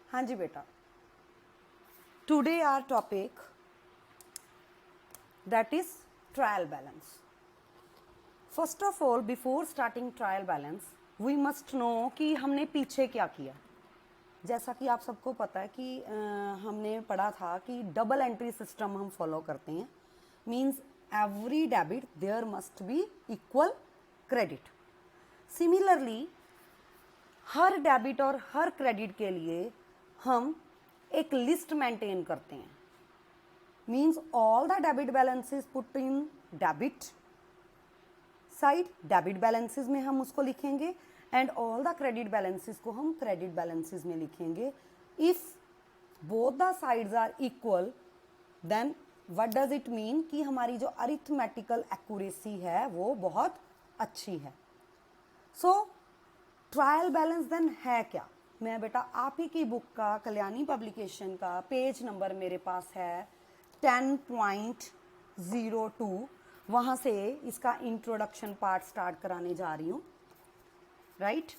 हाँ जी बेटा, today our topic that is trial balance. First of all, before starting trial balance we must know कि हमने पीछे क्या किया. जैसा कि आप सबको पता है कि हमने पढ़ा था कि डबल एंट्री सिस्टम हम फॉलो करते हैं. Means every debit there must be equal credit. Similarly हर डेबिट और हर क्रेडिट के लिए हम एक लिस्ट मेंटेन करते हैं. Means all the debit balances put in debit side, debit balances में हम उसको लिखेंगे, and all the credit balances को हम क्रेडिट बैलेंसेस में लिखेंगे. If both the sides are equal then what does it mean कि हमारी जो अरिथमेटिकल एक्यूरेसी है वो बहुत अच्छी है. सो ट्रायल बैलेंस देन है क्या? मैं बेटा आप ही की बुक का, कल्याणी पब्लिकेशन का पेज नंबर मेरे पास है 10.02. वहाँ से इसका इंट्रोडक्शन पार्ट स्टार्ट कराने जा रही हूँ. राइट?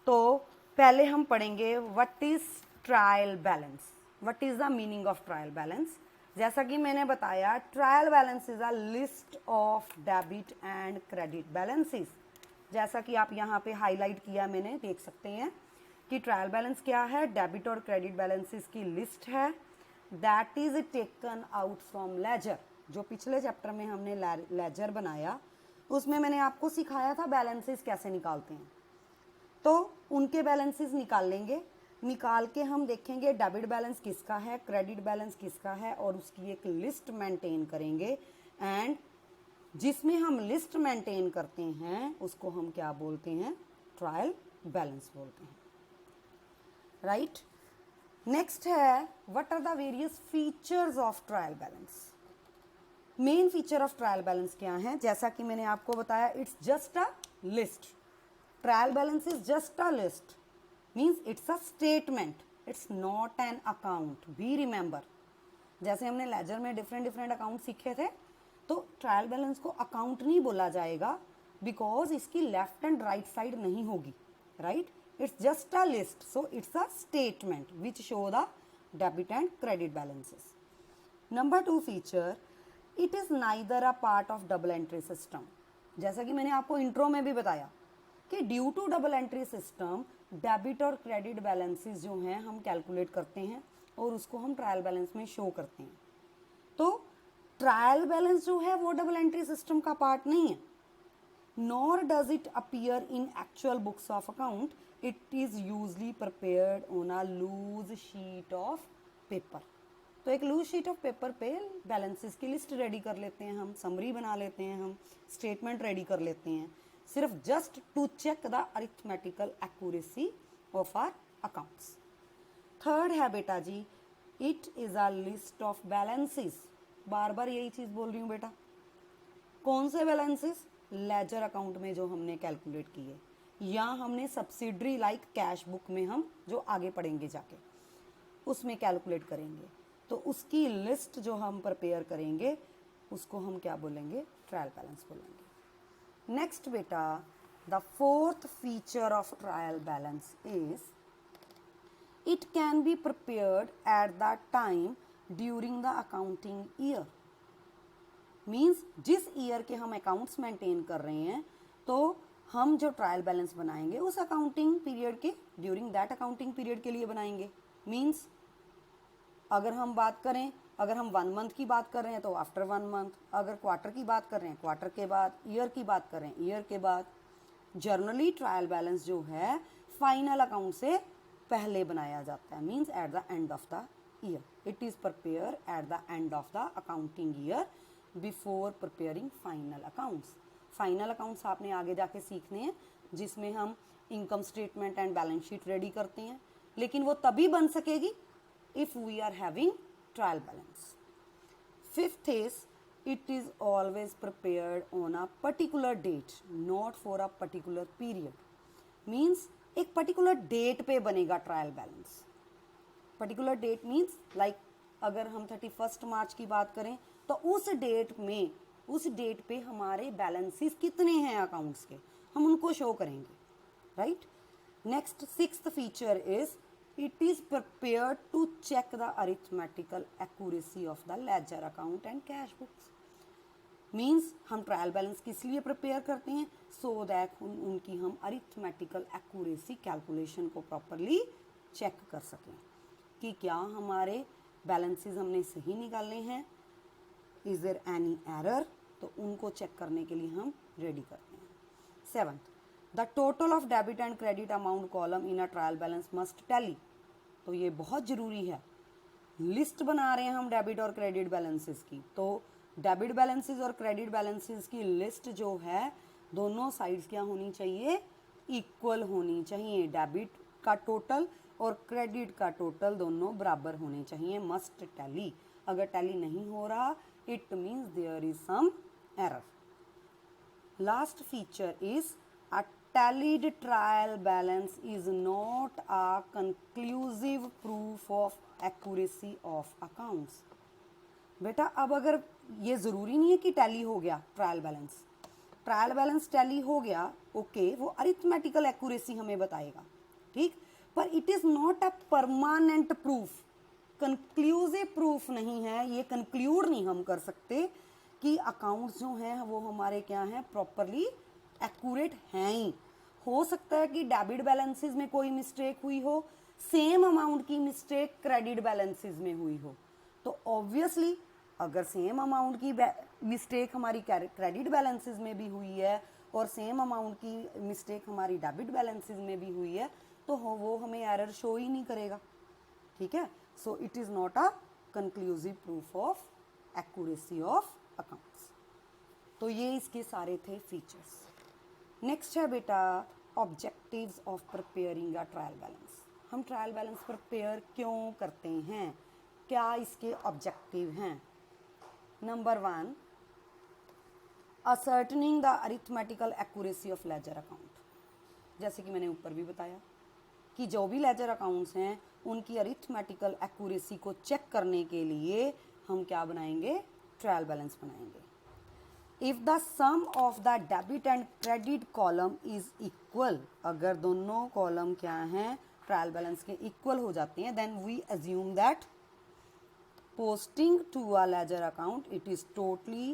तो पहले हम पढ़ेंगे what is trial balance, what is the meaning of trial balance. जैसा कि मैंने बताया, trial balance is a list of debit and credit balances. जैसा कि आप यहाँ पे हाईलाइट किया मैंने, देख सकते हैं कि ट्रायल बैलेंस क्या है. डेबिट और क्रेडिट बैलेंसेस की लिस्ट है that is taken out from ledger. जो पिछले चैप्टर में हमने लेजर बनाया उसमें मैंने आपको सिखाया था बैलेंसेस कैसे निकालते हैं. तो उनके बैलेंसेस निकाल लेंगे, निकाल के हम देखेंगे डेबिट बैलेंस किसका है, क्रेडिट बैलेंस किसका है, और उसकी एक लिस्ट मेंटेन करेंगे. एंड जिसमें हम लिस्ट मेंटेन करते हैं उसको हम क्या बोलते हैं? ट्रायल बैलेंस बोलते हैं. राइट? नेक्स्ट है what are the various features of trial balance. Main feature of trial balance क्या है? जैसा कि मैंने आपको बताया, it's just a list. Trial balance is just a list, means it's a statement, it's not an account. Be remember, जैसे हमने laser में डिफरेंट अकाउंट सीखे थे, तो ट्रायल बैलेंस को अकाउंट नहीं बोला जाएगा बिकॉज इसकी लेफ्ट एंड राइट साइड नहीं होगी. Right? It's just a list, so it's a statement which show the debit and credit balances. Number 2 feature, it is neither a part of double entry system. जैसा कि मैंने आपको intro में भी बताया कि due to double entry system debit और credit balances जो हैं हम कैलकुलेट करते हैं और उसको हम ट्रायल बैलेंस में शो करते हैं. तो ट्रायल बैलेंस जो है वो डबल एंट्री सिस्टम का पार्ट नहीं है. Nor does it appear in actual books of account. It is usually prepared on a loose sheet of paper. तो एक लूज शीट ऑफ पेपर पे बैलेंसेस की लिस्ट रेडी कर लेते हैं हम, समरी बना लेते हैं हम, स्टेटमेंट रेडी कर लेते हैं, सिर्फ just to check the arithmetical accuracy of our accounts. Third है बेटा जी, it is a list of balances. बार बार यही चीज बोल रही हूँ बेटा. कौन से बैलेंसेस? लेजर अकाउंट में जो हमने कैलकुलेट किए, या हमने सब्सिडरी लाइक कैश बुक में हम जो आगे पढ़ेंगे जाके उसमें कैलकुलेट करेंगे. तो उसकी लिस्ट जो हम प्रिपेयर करेंगे उसको हम क्या बोलेंगे? ट्रायल बैलेंस बोलेंगे. नेक्स्ट बेटा, the fourth feature of trial balance is it can be prepared at the time during the accounting year. Means जिस ईयर के हम अकाउंट्स मेंटेन कर रहे हैं तो हम जो ट्रायल बैलेंस बनाएंगे उस अकाउंटिंग पीरियड के, ड्यूरिंग दैट अकाउंटिंग पीरियड के लिए बनाएंगे. मीन्स अगर हम बात करें, अगर हम 1 मंथ की बात कर रहे हैं तो आफ्टर 1 मंथ, अगर क्वार्टर की बात कर रहे हैं क्वार्टर के बाद, ईयर की बात कर रहे हैं ईयर के बाद. जनरली ट्रायल बैलेंस जो है फाइनल अकाउंट से पहले बनाया जाता है, means eight the end of the year. It is prepare eight the end of the accounting year before preparing final accounts. Final accounts आपने आगे जाके सीखने हैं जिसमें हम income statement and balance sheet ready करते हैं, लेकिन वो तभी बन सकेगी if we are having trial balance. Fifth is it is always prepared on a particular date, not for a particular period. Means एक particular date पे बनेगा trial balance. Particular that means like अगर हम 31 मार्च की बात करें तो उस डेट में, उस डेट पे हमारे बैलेंसेस कितने हैं अकाउंट्स के, हम उनको शो करेंगे. Right? Next 6th feature is It is prepared to check the arithmetical accuracy of the ledger account and cash books. Means हम ट्रायल बैलेंस किस लिए प्रिपेयर करते हैं, सो दैट उनकी हम अरिथमेटिकल एक्यूरेसी कैलकुलेशन को प्रॉपरली चेक कर सकें कि क्या हमारे बैलेंसेस हमने सही निकालने हैं, इज देयर एनी एरर, तो उनको चेक करने के लिए हम रेडी करते हैं. 7th, the total of debit and credit amount column in a trial balance must tally. तो ये बहुत ज़रूरी है. लिस्ट बना रहे हैं हम डेबिट और क्रेडिट बैलेंसेस की, तो डेबिट बैलेंसेस और क्रेडिट बैलेंसेस की लिस्ट जो है दोनों साइड्स क्या होनी चाहिए, इक्वल होनी चाहिए. डेबिट का टोटल और क्रेडिट का टोटल दोनों बराबर होने चाहिए. Must tally. अगर टैली नहीं हो रहा, it means there is some error. Last feature is a tallied trial balance is not a conclusive proof of accuracy of accounts. बेटा अब अगर ये ज़रूरी नहीं है कि टैली हो गया ट्रायल बैलेंस टैली हो गया, ओके, वो अरिथमेटिकल एक्यूरेसी हमें बताएगा, ठीक, पर it is not a permanent proof. Conclusive proof नहीं है, ये कंक्लूड नहीं हम कर सकते कि अकाउंट्स जो हैं वो हमारे क्या हैं, प्रॉपरली एक्यूरेट हैं ही. हो सकता है कि डेबिट बैलेंसेस में कोई मिस्टेक हुई हो, सेम अमाउंट की मिस्टेक क्रेडिट बैलेंसेस में हुई हो. तो ऑब्वियसली अगर सेम अमाउंट की मिस्टेक हमारी क्रेडिट बैलेंसेस में भी हुई है और सेम अमाउंट की मिस्टेक हमारी डेबिट बैलेंसेस में भी हुई है, तो वो हमें एरर शो ही नहीं करेगा, ठीक है. So it is not a conclusive proof of accuracy of accounts. तो ये इसके सारे थे फीचर्स. नेक्स्ट है बेटा objectives of preparing a trial balance. हम ट्रायल बैलेंस प्रिपेयर क्यों करते हैं, क्या इसके ऑब्जेक्टिव हैं. Number 1, ascertaining the arithmetical accuracy of ledger account. जैसे कि मैंने ऊपर भी बताया कि जो भी लेजर अकाउंट्स हैं उनकी अरिथमेटिकल एक्यूरेसी को चेक करने के लिए हम क्या बनाएंगे, ट्रायल बैलेंस बनाएंगे. If the sum of the debit and credit column is equal, अगर दोनों कॉलम क्या हैं, ट्रायल बैलेंस के इक्वल हो जाते हैं, then we assume that posting to a ledger account it is totally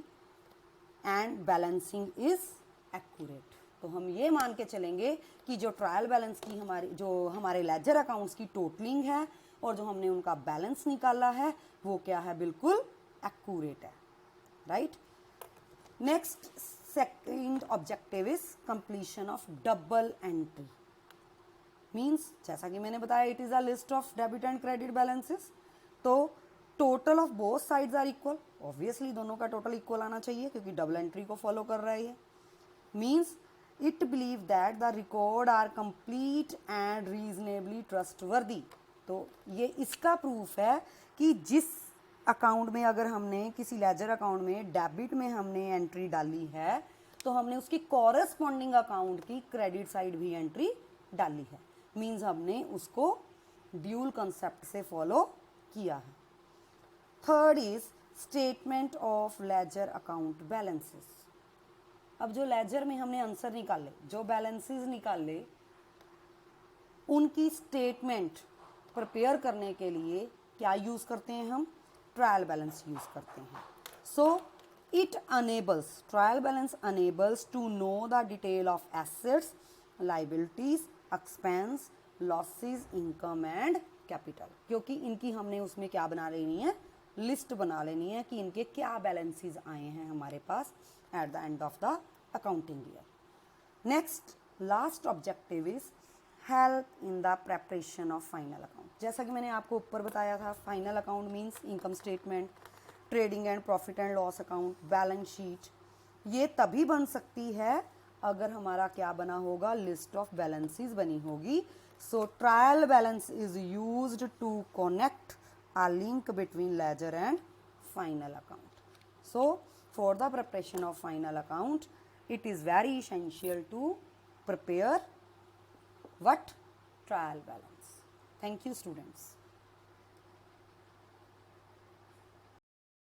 and balancing is accurate. तो हम ये मान के चलेंगे कि जो ट्रायल बैलेंस की हमारे लेजर अकाउंट्स की टोटलिंग है और जो हमने उनका बैलेंस निकाला है वो क्या है, बिल्कुल एक्यूरेट है, right. Next second objective is completion of double entry. Means जैसा कि मैंने बताया it is a list of debit and credit balances, तो total of both sides are equal. Obviously दोनों का टोटल इक्वल आना चाहिए क्योंकि डबल एंट्री को फॉलो कर रहा है ये. Means it believe that the record are complete and reasonably trustworthy. तो ये इसका प्रूफ है कि जिस अकाउंट में अगर हमने किसी लेजर अकाउंट में डेबिट में हमने एंट्री डाली है तो हमने उसकी कॉरेस्पॉन्डिंग अकाउंट की क्रेडिट साइड भी एंट्री डाली है. मीन्स हमने उसको ड्यूल कंसेप्ट से फॉलो किया है. Third is statement of ledger account balances. अब जो लेजर में हमने आंसर निकाले, जो बैलेंसेस निकाले, उनकी स्टेटमेंट प्रिपेयर करने के लिए क्या यूज़ करते हैं हम, ट्रायल बैलेंस यूज़ करते हैं. So it enables, trial balance enables to know the detail of assets, liabilities, expense, losses, income and capital. क्योंकि इनकी हमने उसमें क्या बना लेनी है, लिस्ट बना लेनी है कि इनके क्या बैलेंसेस आए हैं हमारे पास at the end of the accounting year. Next last objective is help in the preparation of final account. जैसा कि मैंने आपको ऊपर बताया था, final account means income statement, trading and profit and loss account, balance sheet. ये तभी बन सकती है अगर हमारा क्या बना होगा, लिस्ट ऑफ बैलेंसेस बनी होगी. So trial balance is used to connect a link between ledger and final account. So for the preparation of final account it is very essential to prepare what, trial balance. Thank you students.